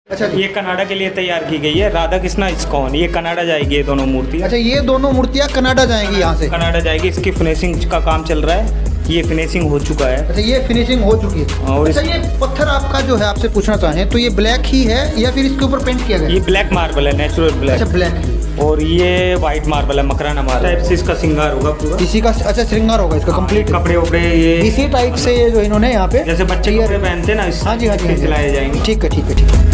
अच्छा, ये कनाडा के लिए तैयार की गई है। राधा कृष्णा इस्कॉन, ये कनाडा जाएगी ये दोनों मूर्ति। अच्छा, ये दोनों मूर्तियाँ कनाडा जाएंगी यहाँ से? कनाडा जाएगी। इसकी फिनिशिंग का काम चल रहा है, ये फिनिशिंग हो चुका है। अच्छा, ये फिनिशिंग हो चुकी है। और अच्छा, ये पत्थर आपका जो है, आपसे पूछना चाहें तो ये ब्लैक ही है या फिर इसके ऊपर पेंट किया गया है? ये ब्लैक मार्बल है, नेचुरल ब्लैक। अच्छा, ब्लैक है। और ये व्हाइट मार्बल है, मकराना मार्बल टाइप से इसका श्रृंगार होगा पूरा। इसी का अच्छा श्रृंगार होगा इसका कंप्लीट। कपड़े उपड़े ये इसी टाइप से ये जो इन्होंने यहाँ पे जैसे बच्चे कपड़े पहनते हैं ना, इस हाँ जी, हाँ जी, सिलाए जाएंगे। ठीक है, ठीक है, ठीक है।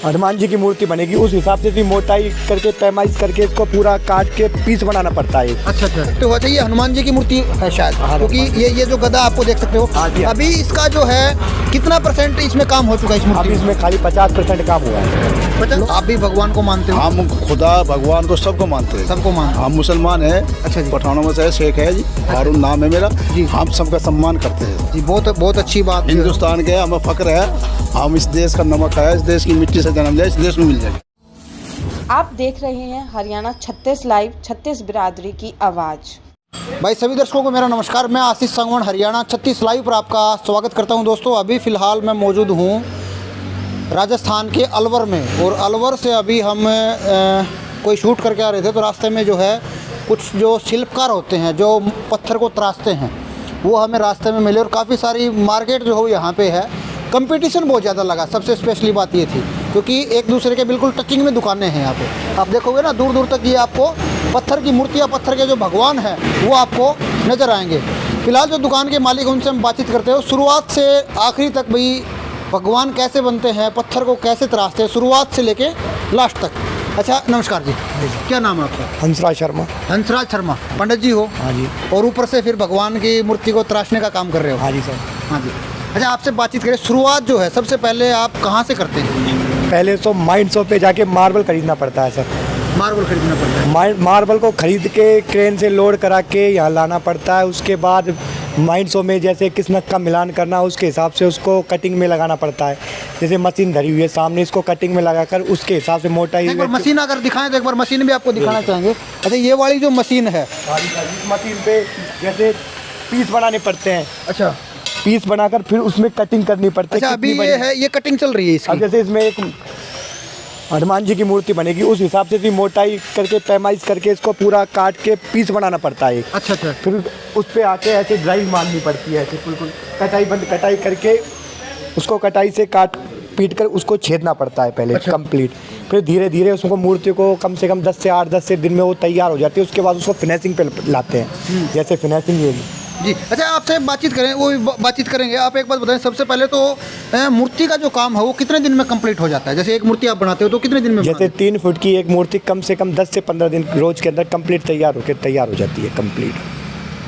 हनुमान जी की मूर्ति बनेगी, उस हिसाब से भी मोटाई करके पैमाइश करके इसको पूरा काट के पीस बनाना पड़ता है। अच्छा अच्छा, तो अच्छा, ये हनुमान जी की मूर्ति है शायद, क्योंकि ये जो गदा आपको देख सकते हो। अभी इसका जो है कितना % इसमें काम हो चुका है इस मूर्ति? अभी इसमें खाली 50% काम हुआ है। आप भी भगवान को मानते हो? हम खुदा भगवान को सबको मानते हैं। सबको मानते हैं। हम मुसलमान हैं। अच्छा जी। पठानों में से शेख है जी, हारून नाम है मेरा जी। हम सबका सम्मान करते हैं जी, बहुत बहुत अच्छी बात। हिंदुस्तान के हमें फक्र है, हम इस देश का नमक है, इस देश की मिट्टी से जन्म लिया, इस देश में मिल जाएगी। आप देख रहे हैं हरियाणा 36 लाइव, 36 बिरादरी की आवाज़। भाई सभी दर्शकों को मेरा नमस्कार। मैं आशीष सांगवान हरियाणा 36 लाइव पर आपका स्वागत करता हूं। दोस्तों, अभी फ़िलहाल मैं मौजूद हूं राजस्थान के अलवर में, और अलवर से अभी हम कोई शूट करके आ रहे थे, तो रास्ते में जो है कुछ जो शिल्पकार होते हैं जो पत्थर को तराशते हैं, वो हमें रास्ते में मिले। और काफ़ी सारी मार्केट जो हो यहाँ पे है, कंपटीशन बहुत ज़्यादा लगा। सबसे स्पेशली बात ये थी क्योंकि एक दूसरे के बिल्कुल टचिंग में दुकानें हैं यहाँ पे। आप देखोगे ना, दूर दूर तक ये आपको पत्थर की मूर्तियाँ, पत्थर के जो भगवान हैं वो आपको नज़र आएंगे। फिलहाल जो दुकान के मालिक हैं उनसे हम बातचीत करते हैं, शुरुआत से आखिरी तक भाई भगवान कैसे बनते हैं, पत्थर को कैसे तराशते हैं, शुरुआत से लेके लास्ट तक। अच्छा, नमस्कार जी, क्या नाम है आपका? हंसराज शर्मा। हंसराज शर्मा, पंडित जी हो? हाँ जी। और ऊपर से फिर भगवान की मूर्ति को तराशने का काम कर रहे हो? हाँ जी सर। हाँ जी। अच्छा, आपसे बातचीत करें, शुरुआत जो है सबसे पहले आप कहाँ से करते हैं? पहले तो माइंड शॉप पे जाके मार्बल खरीदना पड़ता है सर। मार्बल खरीदना पड़ता है? मार्बल को खरीद के क्रेन से लोड करा के यहाँ लाना पड़ता है। उसके बाद माइंड शॉप में जैसे किस नग का मिलान करना, उसके हिसाब से उसको कटिंग में लगाना पड़ता है। जैसे मशीन धरी हुई है सामने, इसको कटिंग में लगाकर उसके हिसाब से मोटाई। एक बार मशीन अगर दिखाएं तो एक बार मशीन भी आपको दिखाना चाहेंगे। अच्छा, ये वाली जो मशीन है, मशीन पे जैसे पीस बनाने पड़ते हैं। अच्छा, पीस बनाकर फिर उसमें कटिंग करनी पड़ती है। अच्छा, अभी ये है, ये कटिंग चल रही है इसकी। अब जैसे इसमें एक हनुमान जी की मूर्ति बनेगी, उस हिसाब से भी मोटाई करके पैमाइश करके इसको पूरा काट के पीस बनाना पड़ता है। अच्छा अच्छा, फिर उस पे आके ऐसे ड्राइव मारनी पड़ती है, ऐसे बिल्कुल कटाई करके उसको कटाई से काट पीट कर उसको छेदना पड़ता है पहले। अच्छा। कंप्लीट। फिर धीरे धीरे उसको मूर्ति को कम से कम 10 से दिन में वो तैयार हो जाती है। उसके बाद उसको फिनिशिंग पे लाते हैं। जैसे फिनिशिंग ये जी। अच्छा, आपसे बातचीत करें, वो भी बातचीत करेंगे। आप एक बात बताएं, सबसे पहले तो मूर्ति का जो काम है वो कितने दिन में कंप्लीट हो जाता है? जैसे एक मूर्ति आप बनाते हो तो कितने दिन में? जैसे 3 फुट की एक मूर्ति कम से कम 10 से 15 दिन रोज के अंदर कंप्लीट तैयार हो जाती है। कंप्लीट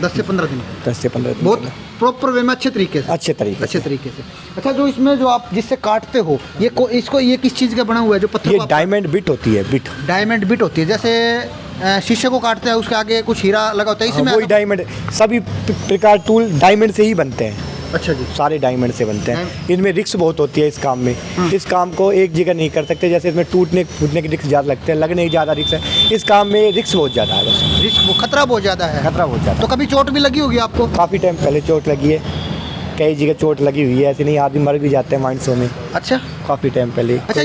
10 से 15 दिन? 10 से 15 दिन, बहुत प्रॉपर वे में, अच्छे तरीके से। अच्छे तरीके से। अच्छा, जो इसमें जो आप जिससे काटते हो, ये किस चीज़ का बना हुआ है जो पत्थर? ये डायमंड बिट होती है। डायमंड बिट होती है। जैसे शीशे को काटते हैं, उसके आगे कुछ हीरा लगा होता है, इसमें वही डायमंड। सभी प्रकार टूल डायमंड से ही बनते हैं। अच्छा जी। सारे डायमंड से बनते हैं। इनमें रिस्क बहुत होती है इस काम में। इस काम को एक जगह नहीं कर सकते। जैसे इसमें टूटने फूटने की रिस्क ज़्यादा लगते हैं, लगने की ज़्यादा रिस्क है। इस काम में रिस्क बहुत ज़्यादा है। बस रिस्क, खतरा बहुत ज़्यादा है। खतरा बहुत ज़्यादा। तो कभी चोट भी लगी होगी आपको? काफ़ी टाइम पहले चोट लगी है, कई जगह चोट लगी हुई है। ऐसे नहीं, आदमी मर भी जाते हैं माइंड शो में। अच्छा, काफ़ी टाइम पहले। अच्छा,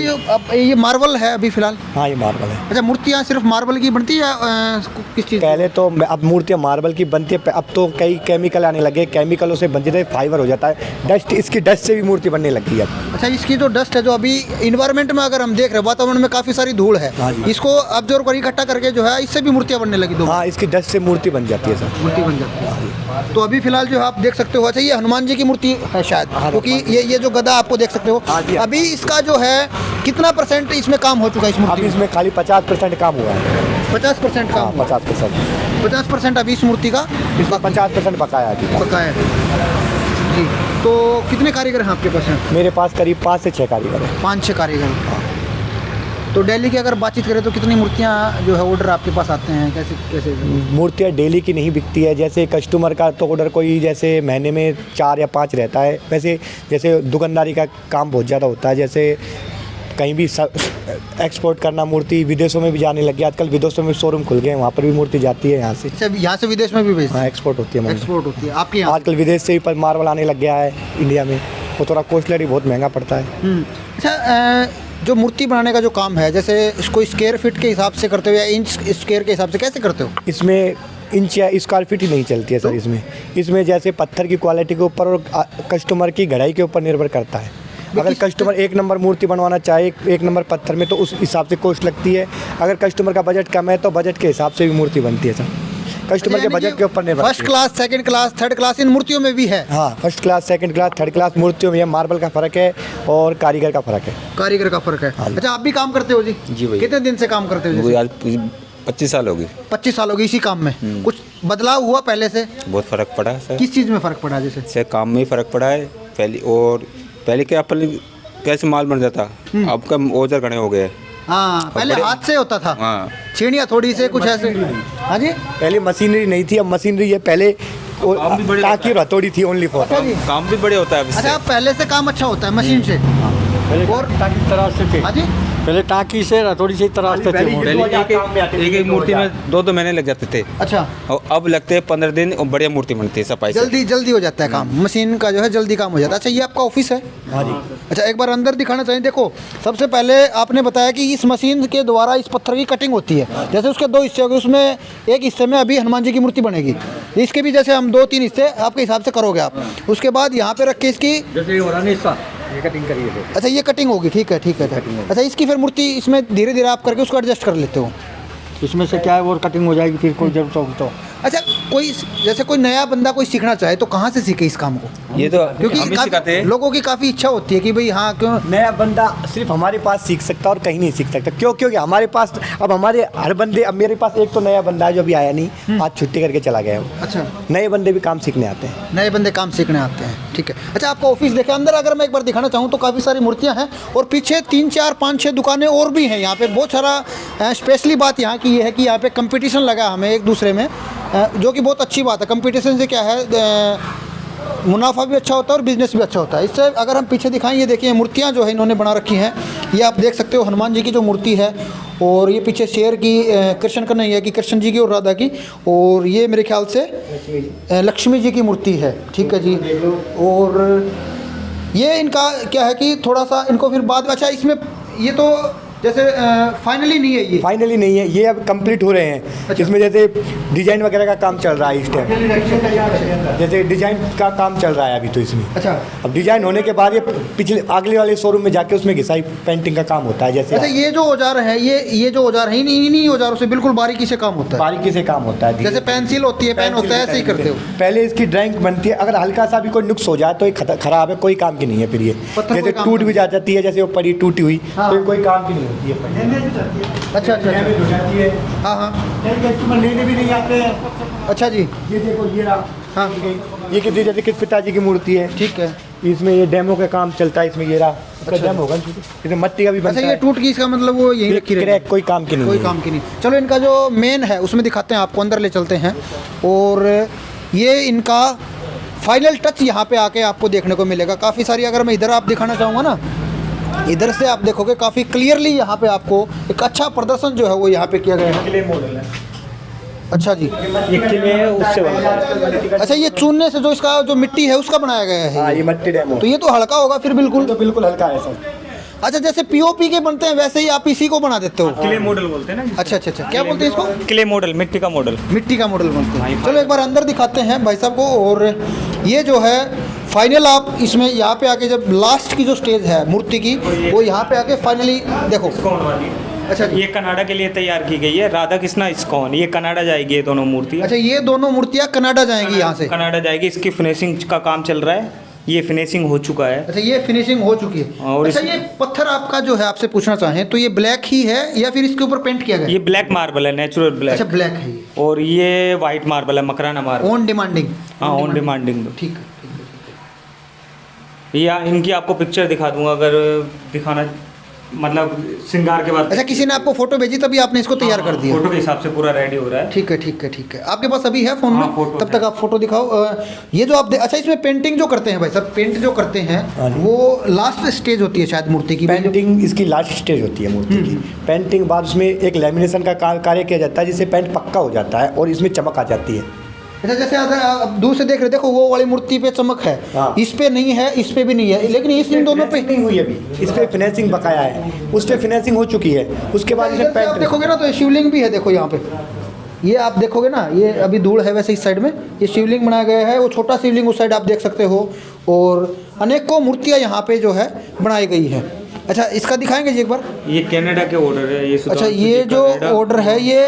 ये मार्बल है अभी फिलहाल? हाँ, ये मार्बल है। अच्छा, मूर्तियाँ सिर्फ मार्बल की बनती है या किस चीज़? पहले तो अब मूर्तियाँ मार्बल की बनती है, अब तो कई केमिकल आने लगे। केमिकलों से बनती है, फाइबर हो जाता है। डस्ट, इसकी डस्ट से भी मूर्ति बनने लगी है। अच्छा, इसकी जो डस्ट है, जो अभी इन्वायरमेंट में अगर हम देख रहे हैं, वातावरण में काफ़ी सारी धूल है, इसको ऑब्जर्व कर इकट्ठा करके जो है इससे भी मूर्तियाँ बनने लगी। हाँ, इसकी डस्ट से मूर्ति बन जाती है सर। मूर्ति बन जाती है। तो अभी फिलहाल जो आप देख सकते हो, अच्छा, ये हनुमान जी की मूर्ति है शायद, क्योंकि ये जो गदा आपको देख सकते हो। अभी इसका जो है कितना % इसमें काम हो चुका है इस मूर्ति? अभी इसमें खाली 50% काम हुआ है। 50% काम? 50% अभी इस मूर्ति का? इसमें 50% बकाया है। बकाया जी। तो कितने कारीगर हैं आपके पास? मेरे पास करीब 5 से 6 कारीगर हैं। 5-6 कारीगर। तो डेली की अगर बातचीत करें तो कितनी मूर्तियाँ जो है ऑर्डर आपके पास आते हैं? कैसे मूर्तियाँ डेली की नहीं बिकती है। जैसे कस्टमर का तो ऑर्डर कोई जैसे महीने में 4 या 5 रहता है। वैसे जैसे दुकानदारी का काम बहुत ज़्यादा होता है। जैसे कहीं भी एक्सपोर्ट करना मूर्ति विदेशों में भी जाने लग गया। आजकल विदेशों में शोरूम खुल गए हैं, वहाँ पर भी मूर्ति जाती है यहाँ से। अच्छा, यहाँ से विदेश में भी भेजते हाँ, हैं? एक्सपोर्ट होती है। एक्सपोर्ट होती है आपके यहाँ? आजकल विदेश से भी पर मार्बल आने लग गया है इंडिया में, वो थोड़ा कॉस्टली बहुत महंगा पड़ता है। अच्छा, जो मूर्ति बनाने का जो काम है, जैसे इसको स्क्वायर फीट के हिसाब से करते हो या इंच स्क्वायर के हिसाब से कैसे करते हो? इसमें इंच या स्क्वायर फीट ही नहीं चलती है सर। इसमें जैसे पत्थर की क्वालिटी के ऊपर और कस्टमर की गहराई के ऊपर निर्भर करता है। अगर कस्टमर एक नंबर मूर्ति बनवाना चाहे एक नंबर पत्थर में, तो उस हिसाब से कॉस्ट लगती है। अगर कस्टमर का बजट कम है तो बजट के हिसाब से भी मूर्ति बनती है सर। कस्टमर के बजट के ऊपर निर्भर। First class, second class, third class in मूर्तियों में भी है? हाँ, first class, second class, third class मूर्तियों में मार्बल का फ़र्क है और कारीगर का फ़र्क है। कारीगर का फ़र्क है। अच्छा, आप भी काम करते हो जी? जी भैया। कितने दिन से काम करते हो? वो आज 25 साल हो गए। 25 साल हो गए इसी काम में। कुछ बदलाव हुआ पहले से? बहुत फ़र्क पड़ा है सर। किस चीज़ में फ़र्क पड़ा? जैसे सर काम में ही फ़र्क पड़ा है। पहले क्या अपन कैसे माल बन जाता, अब का औजार घने हो गए। हाँ, पहले हाथ से होता था। हाँ, छेड़ियाँ थोड़ी से कुछ ऐसे। हाँ जी, पहले मशीनरी नहीं थी, अब मशीनरी है। पहले टाँकी और हथौड़ी थी ओनली फॉर। काम भी बड़े होता है अब इससे। अच्छा, पहले से काम अच्छा होता है मशीन से? और टाँकी तराशते थे। हाँ जी, पहले टाँकी से हथौड़ी से तराशते थे। पहले एक मूर्ति में 2 महीने लग जाते थे, अच्छा। और अब लगते हैं 15 दिन और बढ़िया मूर्ति बनती है सफाई से। जल्दी हो जाता है काम, मशीन का जो है जल्दी काम हो जाता है। अच्छा, ये आपका ऑफिस है? हाँ जी। अच्छा, एक बार अंदर दिखाना चाहिए। देखो, सबसे पहले आपने बताया कि इस मशीन के द्वारा इस पत्थर की कटिंग होती है। जैसे उसके 2 हिस्से हो गए, उसमें एक हिस्से में अभी हनुमान जी की मूर्ति बनेगी। इसके भी जैसे हम 2-3 हिस्से आपके हिसाब से करोगे आप। उसके बाद यहाँ पे रख के इसकी जैसे हो रहा नहीं इसका, ये कटिंग करिए थे। अच्छा, ये कटिंग होगी। ठीक है। अच्छा, इसकी फिर मूर्ति इसमें धीरे धीरे आप करके उसको एडजस्ट कर लेते हो? इसमें से क्या है वो कटिंग हो जाएगी फिर कोई जरूरत होगी तो। अच्छा, कोई नया बंदा कोई सीखना चाहे तो कहाँ से सीखे इस काम को? ये तो क्योंकि हम ही सिखाते हैं। लोगों की काफ़ी इच्छा होती है कि भाई हाँ, क्यों नया बंदा सिर्फ हमारे पास सीख सकता है और कहीं नहीं सीख सकता। क्योंकि हमारे पास अब मेरे पास एक तो नया बंदा है जो अभी आया नहीं, आज छुट्टी करके चला गया है। अच्छा, नए बंदे भी काम सीखने आते हैं। नए बंदे काम सीखने आते हैं। ठीक है। अच्छा, आपका ऑफिस देखें अंदर, अगर मैं एक बार दिखाना चाहूँ तो काफ़ी सारी मूर्तियाँ हैं और पीछे 3, 4, 5, 6 दुकानें और भी हैं। यहाँ पे बहुत सारा स्पेशली बात यहाँ की ये है कि यहाँ पे कंपटीशन लगा हमें एक दूसरे में, जो कि बहुत अच्छी बात है। कंपटीशन से क्या है, मुनाफा भी अच्छा होता है और बिजनेस भी अच्छा होता है। इससे अगर हम पीछे दिखाएं, ये देखिए मूर्तियाँ जो है इन्होंने बना रखी हैं। ये आप देख सकते हो हनुमान जी की जो मूर्ति है, और ये पीछे शेर की, कृष्ण का नहीं है कि कृष्ण जी की और राधा की, और ये मेरे ख्याल से लक्ष्मी जी की मूर्ति है। ठीक है जी। और ये इनका क्या है कि थोड़ा सा इनको फिर बाद में, अच्छा इसमें ये तो जैसे फाइनली नहीं है, ये फाइनली नहीं है, ये अब कंप्लीट हो रहे हैं। इसमें जैसे डिजाइन वगैरह का काम चल रहा है इस टाइम, जैसे डिजाइन का काम चल रहा है अभी तो इसमें। अच्छा, अब डिजाइन होने के बाद ये पिछले अगले वाले शोरूम में जाके उसमें घिसाई पेंटिंग का काम होता है। जैसे अच्छा, ये जो औजार है, ये जो औजार है, इन्हीं औजारों से बिल्कुल बारीकी से काम होता है? बारीकी से काम होता है। जैसे पेंसिल होती है, पेन होता है, ऐसे ही करते हो? पहले इसकी ड्राइंग बनती है, अगर हल्का सा भी कोई नुक्स हो जाए तो ये खराब है, कोई काम की नहीं है। फिर ये जैसे टूट भी जाती है, जैसे वो पड़ी टूटी हुई, तो कोई काम की नहीं होती है। अच्छा, हाँ हाँ, कस्टमर लेने भी नहीं आते हैं। अच्छा जी। ये देखो, ये रहा। हाँ, ये किसी जैसे किस पिताजी की मूर्ति है। ठीक है। इसमें ये डेमो का काम चलता है। इसमें ये रहा, इसका डेमो होगा। इसमें मट्टी का भी बनता अच्छा, है। ये टूट गई, इसका मतलब वो यही रखी रहेगी? कोई काम की नहीं, कोई काम की नहीं। चलो, इनका जो मेन है उसमें दिखाते हैं आपको, अंदर ले चलते हैं। और ये इनका फाइनल टच यहाँ पे आके आपको देखने को मिलेगा। काफ़ी सारी, अगर मैं इधर आप दिखाना चाहूँगा ना, इधर से आप देखोगे काफ़ी क्लियरली यहाँ पे आपको एक अच्छा प्रदर्शन जो है वो यहाँ पे किया गया है। क्ले मॉडल है। अच्छा जी। ये किले है उससे बना। अच्छा, ये चूने से जो इसका जो मिट्टी है उसका बनाया गया है? हाँ, ये मट्टी डेमो। तो ये तो हल्का होगा फिर बिल्कुल? तो बिल्कुल हल्का है सर। अच्छा, जैसे पीओपी के बनते हैं वैसे ही आप इसी को बना देते हो? क्ले मॉडल बोलते हैं ना। अच्छा, क्या बोलते हैं इसको? क्ले मॉडल, मिट्टी का मॉडल। मिट्टी का मॉडल बनते हैं। चलो एक बार अंदर दिखाते हैं भाई साहब को। और ये जो है फाइनल, आप इसमें यहाँ पे आके जब लास्ट की जो स्टेज है मूर्ति की, वो यहाँ पे आके फाइनली देखो। अच्छा, ये कनाडा के लिए तैयार की गई है, राधा कृष्णा इस्कॉन। ये कनाडा जाएगी ये दोनों मूर्ति। अच्छा, ये दोनों मूर्तियाँ कनाडा जाएंगी यहाँ से? कनाडा जाएगी। इसकी फिनिशिंग का काम चल रहा है, ये फिनिशिंग हो चुका है। अच्छा, ये फिनिशिंग हो चुकी है। और अच्छा, ये पत्थर आपका जो है, आपसे पूछना चाहें तो ये ब्लैक ही है या फिर इसके ऊपर पेंट किया गया? ये ब्लैक मार्बल है, नेचुरल ब्लैक। अच्छा, ब्लैक है ये। और ये वाइट मार्बल है, मकराना मार्बल। On demanding? हाँ, ऑन डिमांडिंग। ठीक है। या इनकी आपको पिक्चर दिखा दूंगा अगर दिखाना मतलब श्रृंगार के बाद अच्छा, किसी ने आपको फोटो भेजी तभी आपने इसको तैयार कर दिया? फोटो के हिसाब से पूरा रेडी हो रहा है। ठीक है ठीक है ठीक है। आपके पास अभी है फ़ोन हाँ, में? फोटो तब तक आप फोटो दिखाओ। ये जो आप अच्छा, इसमें पेंटिंग जो करते हैं भाई साहब, पेंट जो करते हैं वो लास्ट स्टेज होती है शायद मूर्ति की? पेंटिंग इसकी लास्ट स्टेज होती है मूर्ति की। पेंटिंग बाद उसमें एक लेमिनेशन का कार्य किया जाता है जिससे पेंट पक्का हो जाता है और इसमें चमक आ जाती है। अच्छा, जैसे अगर आप दूर से देख रहे, देखो वो वाली मूर्ति पे चमक है, हाँ। इस पे नहीं है, इस पे भी नहीं है, लेकिन इन दोनों पे नहीं हुई अभी। इस पे फिनिशिंग बकाया है, उस पे फिनिशिंग हो चुकी है। उसके बाद इधर से आप पेंट देखोगे ना तो ये शिवलिंग भी है, देखो यहाँ पे ये आप देखोगे ना, ये अभी धूल है वैसे इस साइड में, ये शिवलिंग बनाया गया है, वो छोटा शिवलिंग उस साइड आप देख सकते हो, और अनेकों मूर्तियाँ यहाँ पे जो है बनाई गई है। अच्छा, इसका दिखाएंगे जी एक बार? ये कनाडा के ऑर्डर है ये। अच्छा, ये जो ऑर्डर है ये,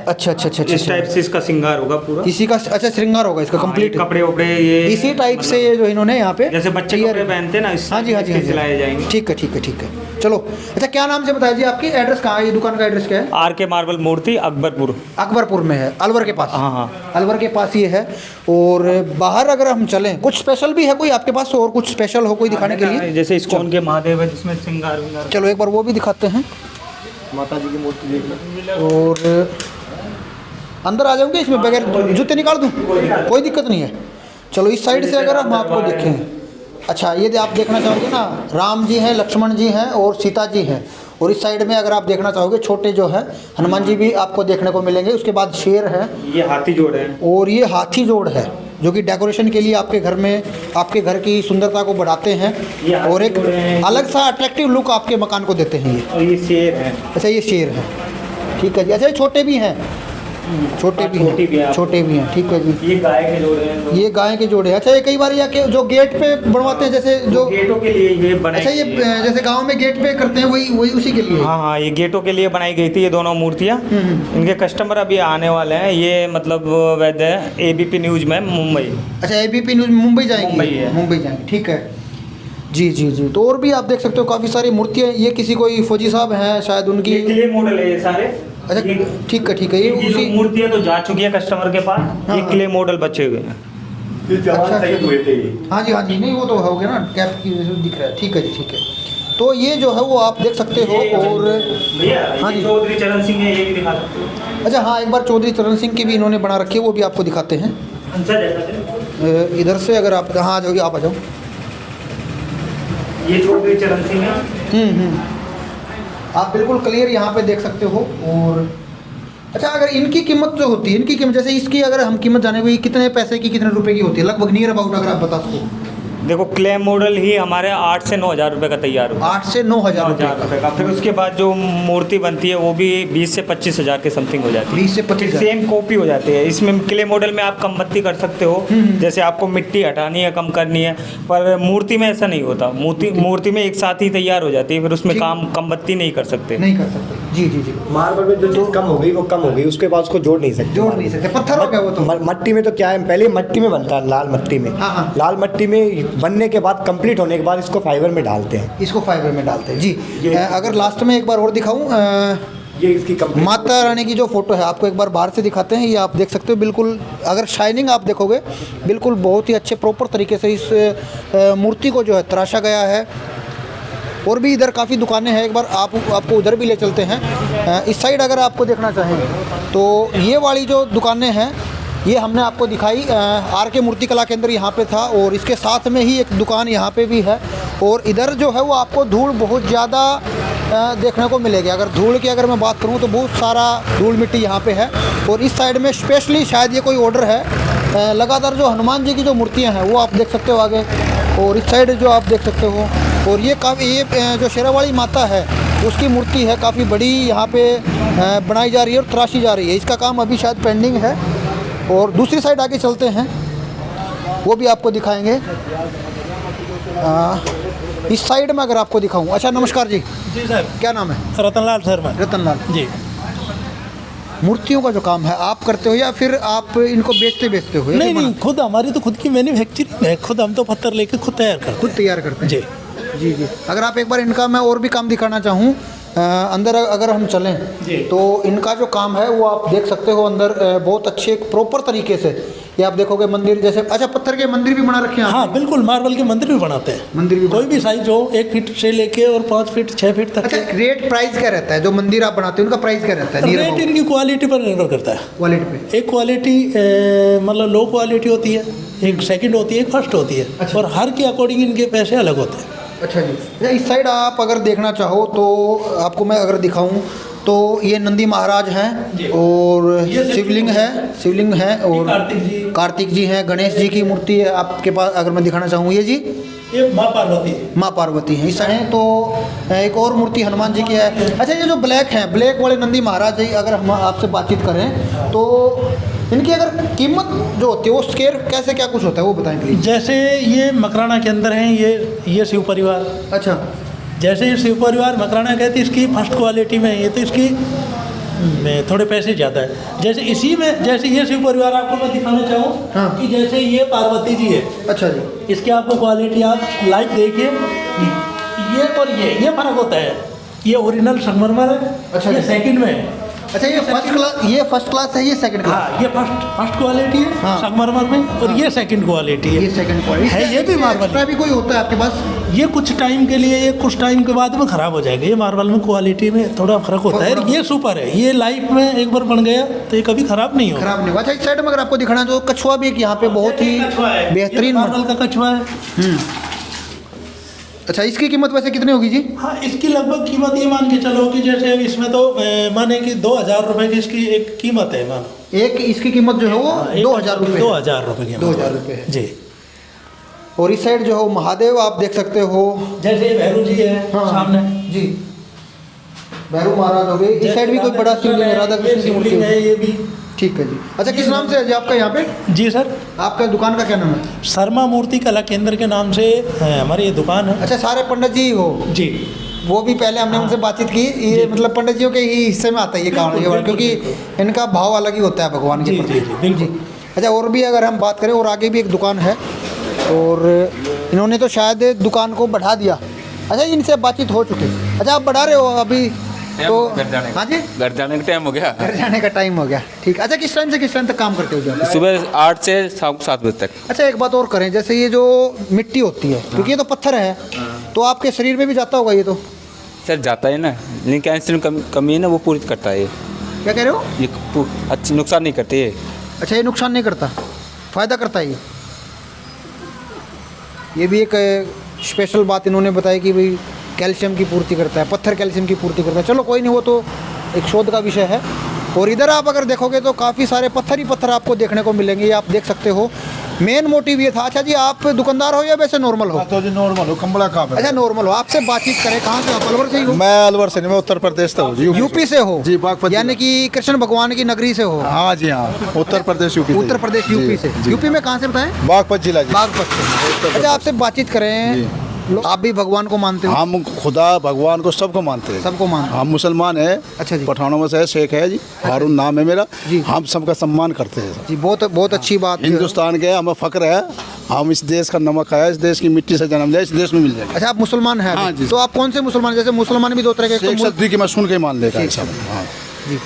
अच्छा अच्छा अच्छा इस टाइप से इसका श्रृंगार होगा पूरा इसी का, अच्छा श्रृंगार होगा इसका कंप्लीट। कपड़े उपड़े ये इसी टाइप से ये जो इन्होंने यहाँ पे जैसे बच्चे कपड़े पहनते हैं ना, इस हाँ जी हाँ जी, सिलाए जाएंगे। ठीक है ठीक है ठीक है। चलो, अच्छा क्या नाम से बताया जी आपकी? एड्रेस कहाँ है? ये दुकान का एड्रेस क्या है? आर के मार्बल मूर्ति, अकबरपुर। अकबरपुर में है, अलवर के पास? हाँ हाँ, अलवर के पास ये है। और बाहर अगर हम चलें, कुछ स्पेशल भी है कोई आपके पास, और कुछ स्पेशल हो कोई दिखाने के लिए? जैसे इस्कॉन के महादेव है जिसमें श्रृंगार विंगार। चलो एक बार वो भी दिखाते हैं। माता जी की मूर्ति देख लो। और अंदर आ जाऊंगे, इसमें बगैर जूते निकाल दूं? कोई दिक्कत नहीं है। चलो इस साइड से अगर हम आपको देखें, अच्छा ये आप देखना चाहोगे ना, राम जी हैं, लक्ष्मण जी हैं और सीता जी हैं, और इस साइड में अगर आप देखना चाहोगे छोटे जो है हनुमान जी भी आपको देखने को मिलेंगे। उसके बाद शेर है, ये हाथी जोड़ है, और ये हाथी जोड़ है जो कि डेकोरेशन के लिए आपके घर में, आपके घर की सुंदरता को बढ़ाते हैं और एक अलग सा अट्रैक्टिव लुक आपके मकान को देते हैं ये। और ये शेर है। अच्छा, ये शेर है, ठीक है जी। अच्छा, ये छोटे भी हैं, छोटे भी हैं, छोटे भी हैं, ठीक है जी। ये गाय के जोड़े हैं, ये गाय के जोड़े। अच्छा, ये कई बार या के जो गेट पे बनवाते हैं, जैसे जो गेटों के लिए ये बनाई। अच्छा, ये जैसे गांव में गेट पे करते हैं, वही उसी के लिए? हाँ हाँ, ये गेटों के लिए बनाई गई थी ये दोनों मूर्तियाँ। इनके कस्टमर अभी आने वाले हैं। ये मतलब वैद्य है, ABP न्यूज़ में मुंबई। अच्छा, ABP न्यूज़ मुंबई जाएंगी? मुंबई है, मुंबई जाएंगी, ठीक है जी जी जी। तो और भी आप देख सकते हो काफ़ी सारी मूर्तियाँ। ये किसी कोई फौजी साहब हैं शायद, उनकी ये क्ले मॉडल है ये सारे। अच्छा, ठीक है ठीक है। ये उसी मूर्तियाँ तो जा चुकी है कस्टमर के पास, ये हाँ। क्ले मॉडल बचे हुए हैं। अच्छा, हाँ जी हाँ जी, नहीं वो तो हो गया ना, कैप की वजह से दिख रहा है, ठीक है जी ठीक है। तो ये जो है वो आप देख सकते हो। और हाँ जी, चौधरी चरण सिंह है, ये भी दिखा सकते हो। अच्छा हाँ, एक बार चौधरी चरण सिंह की भी इन्होंने बना रखी है, वो भी आपको दिखाते हैं। इधर से अगर आप, हाँ आ जाओगे, आप आ जाओ। ये चौधरी चरण सिंह है। आप बिल्कुल क्लियर यहाँ पे देख सकते हो। और अच्छा, अगर इनकी कीमत जो होती है, इनकी कीमत जैसे इसकी अगर हम कीमत जाने को, ये कितने पैसे की, कितने रुपए की होती है लगभग, नियर अबाउट अगर आप बता सको? देखो, क्ले मॉडल ही हमारे 8 से 9 हज़ार रुपये का तैयार होगा। 8 से 9 हज़ार रुपये का। फिर उसके बाद जो मूर्ति बनती है वो भी 20 से 25 हज़ार के समथिंग हो जाती है। 20 से 25 हज़ार सेम कॉपी हो जाती है। इसमें क्ले मॉडल में आप कम बत्ती कर सकते हो, जैसे आपको मिट्टी हटानी है, कम करनी है, पर मूर्ति में ऐसा नहीं होता। मूर्ति में एक साथ ही तैयार हो जाती है, फिर उसमें काम कम बत्ती नहीं कर सकते। नहीं कर सकते, जी जी जी। मार्बल में जो चीज़ कम हो गई वो कम हो गई, उसके बाद उसको जोड़ नहीं सकते। जोड़ नहीं सकते, पत्थर हो गया वो तो। मट्टी में तो क्या है, पहले मट्टी में बनता है, लाल मट्टी में। हाँ, हाँ। लाल मट्टी में बनने के बाद कंप्लीट होने के बाद इसको फाइबर में डालते हैं। इसको फाइबर में डालते हैं जी। अगर लास्ट में एक बार और दिखाऊं, ये इसकी माता रानी की जो फोटो है आपको एक बार बाहर से दिखाते हैं। ये आप देख सकते हो, बिल्कुल अगर शाइनिंग आप देखोगे, बिल्कुल बहुत ही अच्छे प्रॉपर तरीके से इस मूर्ति को जो है तराशा गया है। और भी इधर काफ़ी दुकानें हैं, एक बार आपको उधर भी ले चलते हैं। इस साइड अगर आपको देखना चाहें तो ये वाली जो दुकानें हैं ये हमने आपको दिखाई। आर के मूर्ति कला केंद्र यहाँ पे था, और इसके साथ में ही एक दुकान यहाँ पे भी है। और इधर जो है वो आपको धूल बहुत ज़्यादा देखने को मिलेगी। अगर धूल की अगर मैं बात करूँ तो बहुत सारा धूल मिट्टी यहाँ पे है। और इस साइड में स्पेशली शायद ये कोई ऑर्डर है, लगातार जो हनुमान जी की जो मूर्तियाँ हैं वो आप देख सकते हो आगे, और इस साइड जो आप देख सकते हो। और ये जो शेरावाली माता है उसकी मूर्ति है, काफ़ी बड़ी यहाँ पे बनाई जा रही है और तराशी जा रही है। इसका काम अभी शायद पेंडिंग है। और दूसरी साइड आगे चलते हैं, वो भी आपको दिखाएंगे। इस साइड में अगर आपको दिखाऊं। अच्छा, नमस्कार जी। जी सर। क्या नाम है? रतनलाल सर। रतनलाल जी। मूर्तियों का जो काम है आप करते हो या फिर आप इनको बेचते हो? नहीं, खुद हमारी तो खुद की मैन्युफैक्चरिंग है, खुद हम तो पत्थर लेके खुद तैयार करते हैं। खुद तैयार करते हैं जी जी जी। अगर आप एक बार इनका मैं और भी काम दिखाना चाहूँ, अंदर अगर हम चलें तो इनका जो काम है वो आप देख सकते हो अंदर बहुत अच्छे प्रॉपर तरीके से ये आप देखोगे मंदिर जैसे अच्छा पत्थर के मंदिर भी बना रखे हैं हाँ बिल्कुल, मार्बल के मंदिर भी बनाते हैं। मंदिर भी कोई भी साइज हो, 1 फीट से लेके और 5 फीट 6 फीट तक। अच्छा रेट प्राइस क्या रहता है जो मंदिर आप बनाते हैं उनका प्राइस क्या रहता है? रेट इनकी क्वालिटी पर निर्भर करता है। क्वालिटी पे एक क्वालिटी मतलब लो क्वालिटी होती है, एक सेकंड होती है, एक फर्स्ट होती है। अच्छा। और हर के अकॉर्डिंग इनके पैसे अलग होते हैं। अच्छा जी। अच्छा इस साइड आप अगर देखना चाहो तो आपको मैं अगर दिखाऊं तो ये नंदी महाराज हैं और शिवलिंग है और कार्तिक जी हैं, गणेश जी की मूर्ति है आपके पास अगर मैं दिखाना चाहूँ ये माँ पार्वती हैं इस साइड। तो एक और मूर्ति हनुमान जी की है। अच्छा ये जो ब्लैक वाले नंदी महाराज जी अगर हम आपसे बातचीत करें तो इनकी अगर कीमत जो होती है वो स्केयर कैसे क्या कुछ होता है वो बताएं प्लीज। जैसे ये मकराना के अंदर हैं, ये शिव परिवार। अच्छा जैसे ये शिव परिवार मकराना कहती है इसकी फर्स्ट क्वालिटी में, ये तो इसकी थोड़े पैसे ज़्यादा है। जैसे इसी में जैसे ये शिव परिवार आपको मैं दिखाना चाहूँ हाँ। कि जैसे ये पार्वती जी है। अच्छा जी। इसकी आपको क्वालिटी आप लाइव देखिए, ये और ये फर्क होता है। ये ओरिजिनल संगमरमर है। अच्छा ये जी। सेकंड में है। अच्छा ये फर्स्ट क्लास है, ये सेकंड क्लास। हाँ ये फर्स्ट क्वालिटी है हाँ। संगमरमर में, और ये सेकंड क्वालिटी है। ये सेकंड क्वालिटी है, ये भी मार्बल एक्स्ट्रा भी कोई होता है आपके पास? ये कुछ टाइम के लिए, ये कुछ टाइम के बाद में ख़राब हो जाएगा। ये मार्बल में क्वालिटी में थोड़ा फर्क होता है। ये सुपर है, ये लाइफ में एक बार बन गया तो ये कभी ख़राब नहीं होगा। खराब नहीं हुआ। अच्छा इस साइड में अगर आपको दिखाना तो कछुआ भी एक यहाँ पे बहुत ही बेहतरीन मार्बल का कछुआ है। अच्छा इसकी कीमत वैसे कितनी होगी जी? हाँ इसकी लगभग कीमत ये मान के चलो कि जैसे अब इसमें तो माने कि 2000 रुपये की इसकी एक कीमत है। मानो एक इसकी कीमत जो है वो 2000 रुपये 2000 रुपये की 2000 रुपये है जी। और इस साइड जो है महादेव आप देख सकते हो। जैसे भैरू जी है सामने जी, भैरू महाराज हो गए। इस साइड भी कोई बड़ा शिवलिंग राधा कृष्ण की मूर्ति है ये भी। ठीक है जी। अच्छा किस नाम से है जी आपका यहाँ पे? जी सर, आपका दुकान का क्या नाम है? शर्मा मूर्ति कला केंद्र के नाम से हमारी ये दुकान है। अच्छा सारे पंडित जी हो? जी वो भी पहले हमने उनसे बातचीत की। ये मतलब पंडित जियों के ही हिस्से में आता है ये काम, क्योंकि इनका भाव अलग ही होता है भगवान के प्रति। बिल्कुल। अच्छा और भी अगर हम बात करें और आगे भी एक दुकान है और इन्होंने तो शायद दुकान को बढ़ा दिया। अच्छा इनसे बातचीत हो चुकी। अच्छा आप बढ़ा रहे हो अभी तो? हाँ जी घर जाने का टाइम हो गया। घर जाने का टाइम हो गया। ठीक। अच्छा किस टाइम से किस टाइम तक काम करते हो जी आप? सुबह 8 से शाम को 7 बजे तक। अच्छा एक बात और करें, जैसे ये जो मिट्टी होती है क्योंकि ये तो पत्थर है तो आपके शरीर में भी जाता होगा ये तो? सर जाता है ना, लेकिन कैल्शियम कमी है ना, वो पूरी करता है। क्या कह रहे हो? ये अच्छी नुकसान नहीं करती है। अच्छा ये नुकसान नहीं करता, फ़ायदा करता है ये भी एक स्पेशल बात इन्होंने बताई कि भाई कैल्शियम की पूर्ति करता है, पत्थर कैल्शियम की पूर्ति करता है। चलो कोई नहीं, वो तो एक शोध का विषय है। और इधर आप अगर देखोगे तो काफ़ी सारे पत्थर ही पत्थर आपको देखने को मिलेंगे, ये आप देख सकते हो। मेन मोटिव ये था। अच्छा जी आप दुकानदार हो या वैसे नॉर्मल हो? तो जी नॉर्मल हो, कमला कहाँ पे? अच्छा नॉर्मल हो। आपसे बातचीत करें, कहाँ से आप? अलवर से ही हो? मैं अलवर से नहीं, मैं उत्तर प्रदेश से हूँ जी। यूपी से हो जी, बागपत यानी कि कृष्ण भगवान की नगरी से हो? हाँ जी हाँ, उत्तर प्रदेश यूपी से। उत्तर प्रदेश यूपी से। यूपी में कहाँ से बताएं? बागपत जिला जी। बागपत से। अच्छा आपसे बातचीत करें, आप भी भगवान को मानते हो? हम खुदा भगवान को सबको मानते हैं। सबको मानते हैं। हम मुसलमान हैं। अच्छा जी। पठानों में से शेख है जी, हारून नाम है मेरा जी। हम सबका सम्मान करते हैं जी बहुत अच्छी बात। हिंदुस्तान के हमें फक्र है, हम इस देश का नमक है, इस देश की मिट्टी से जन्म लिया, इस देश में मिल जाएगा। अच्छा आप मुसलमान हैं? हाँ जी। तो आप कौन से मुसलमान? जैसे मुसलमान भी दो तरह के, शेख सदी की मैं सुन के मान लेता है सब। हाँ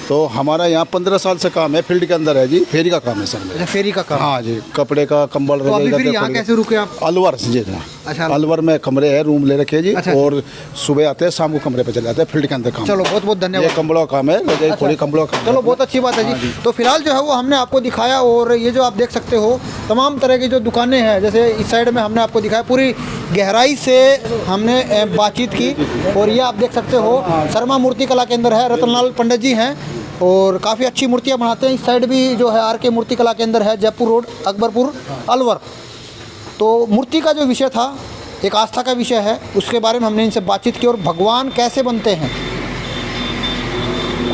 तो हमारा यहाँ 15 साल से काम है, फील्ड के अंदर है जी, फेरी का काम है सर मेरा। अच्छा फेरी का काम। हाँ जी, कपड़े का कंबल। तो अभी फिर यहाँ कैसे रुके आप? अलवर जी। अच्छा अलवर में कमरे है, रूम ले रखे जी। अच्छा। और सुबह आते हैं, शाम को कमरे पे चले जाते हैं, फील्ड के अंदर काम। चलो बहुत धन्यवाद। ये कम्बलों का काम है, रजाई खोली कम्बलों का काम। चलो बहुत अच्छी बात है जी। तो फिलहाल जो है वो हमने आपको दिखाया, और ये जो आप देख सकते हो तमाम तरह की जो दुकानें हैं, जैसे इस साइड में हमने आपको दिखाया, पूरी गहराई से हमने बातचीत की। और ये आप देख सकते हो शर्मा मूर्ति कला केंद्र है, रतनलाल पंडित जी हैं और काफ़ी अच्छी मूर्तियाँ बनाते हैं। इस साइड भी जो है आर.के. मूर्ति कला केंद्र है, जयपुर रोड, अकबरपुर, अलवर। तो मूर्ति का जो विषय था एक आस्था का विषय है, उसके बारे में हमने इनसे बातचीत की। और भगवान कैसे बनते हैं,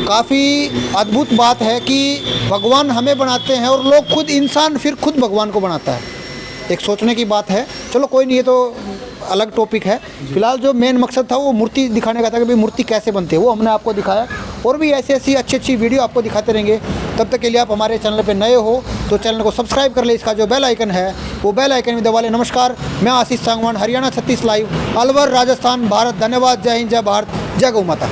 काफ़ी अद्भुत बात है कि भगवान हमें बनाते हैं और लोग खुद इंसान फिर खुद भगवान को बनाता है। एक सोचने की बात है। चलो कोई नहीं, ये तो अलग टॉपिक है। फिलहाल जो मेन मकसद था वो मूर्ति दिखाने का था कि भाई मूर्ति कैसे बनती है, वो हमने आपको दिखाया। और भी ऐसी अच्छी वीडियो आपको दिखाते रहेंगे। तब तक के लिए आप हमारे चैनल पे नए हो तो चैनल को सब्सक्राइब कर ले, इसका जो बेल आइकन है वो बेल आइकन भी दबा ले। नमस्कार, मैं आशीष सांगवान, हरियाणा 36 लाइव, अलवर, राजस्थान, भारत। धन्यवाद। जय हिंद, जय भारत, जय गौ माता।